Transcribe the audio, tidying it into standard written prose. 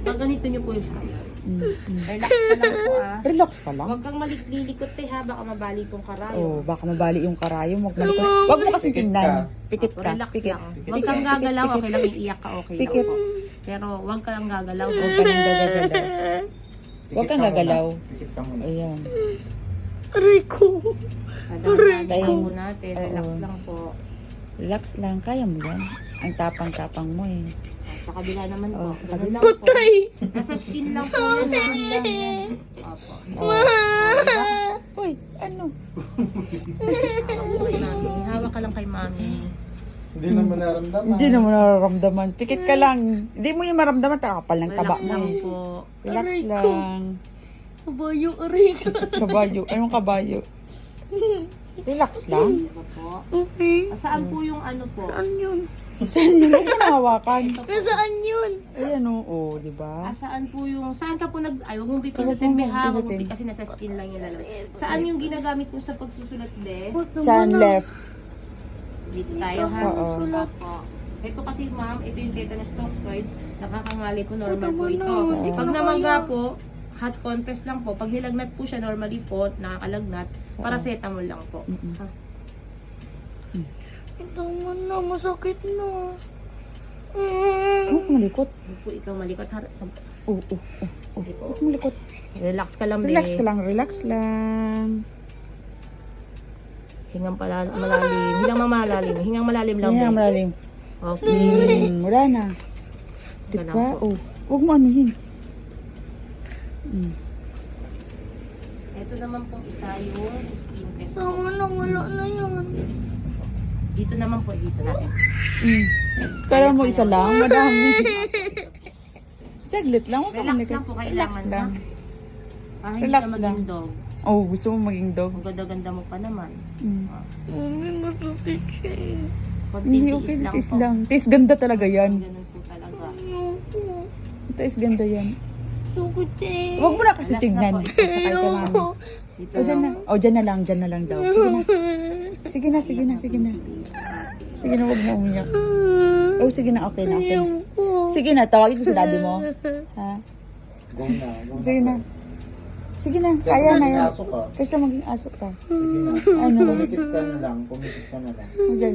Ganito nyo po yung sayo. Relax ka lang po Relax ka lang. Huwag kang lilikot ha, baka mabali kong karayo. Oh, baka mabali yung karayo mo. Wag mo kasi tingnan. Pikit ka. Relax Pikit. lang. Huwag kang gagalaw, okay lang, iiyak ka, okay Pikit. lang po. Pero huwag ka lang gagalaw. Huwag ka nang gagalaw. Huwag kang gagalaw. Pikit ka muna. Ayan. Aray ko. Kailangan po natin, relax lang po. Relax lang. Kaya mo yan. Ang tapang-tapang mo eh. Sa kabila naman po. Oh, sa Ganun lang po. Patay. Nasa skin lang po yan. Sa skin lang yan. Opo. Uy, ano? Hawak ka lang kay mami. Hindi naman naramdaman. Hindi naman nararamdaman. Pikit ka lang. Hindi mo yung maramdaman. Takapal ng taba Relax mo lang eh. po. Relax Aray ko. lang. Kabayo, aray ko. Kabayo. Anong kabayo? Relax lang. Diba po? Okay. Saan po yung ano po? Saan yun? Saan yun? Huwag mo nahawakan. Nasaan yun? Ayan oo, di ba? Saan po yung, saan ka po ay wag mong pipindutin, be ha, wag mong pipindutin kasi nasa skin lang yung lalaki. Saan yung ginagamit mo sa pagsusulat, be? Saan left? Dito tayo ha. Oo. Sulat. Opo. Ito kasi ma'am, ito yung tetanus toxoid, nakakangali po, normal po Tama ito. na. Pag namangga po, hot compress lang po. Pag nilagnat po siya, normally po, nakakalagnat, paracetamol lang po. Ha? Tama na, masakit na. Huwag malikot. Huwag po ikaw malikot. Oo. Sige po. Huwag malikot. Relax ka lang, be. Relax ka lang, relax lang. Hingang malalim. Hingang malalim lang, Ayan, be. malalim. Okay. Wala na. Ganun Diba? po. Oh. Huwag mo anuhin. Ito naman pong isa yung skin test. Tama na, wala na yun. Dito naman po, dito natin. Kaya mo isa lang, madami. Saglit lang, huwag ka Relax malikot. lang po, Relax kailangan lang. Para hindi Relax ka lang. maging dog. Oh, gusto mo maging dog? Ang ganda-ganda mo pa naman. Ah, Mami, masakit siya eh. konting Hindi, tiis okay. lang Tis po. lang. Tis ganda talaga yan. Ganun po talaga. Ayoko. Tis ganda yan. Sakit eh. Huwag mo na kasi Last na tignan. po. Sakay ka namin. Ayoko. Dito O, dyan na. O, dyan na lang daw. Sige na. Sige na. Sige na, huwag na umiyak. Oh, sige na, okay na, okay na. Ayoko. Sige na, tawagin ko sa daddy mo. Ha? Go na. Sige na. Sige na, kaya na yan. Aso ka. Kasi maging aso ka. Sige na. Ano? Pumikit ka na lang. Pumikit ka na lang. Diyan lang.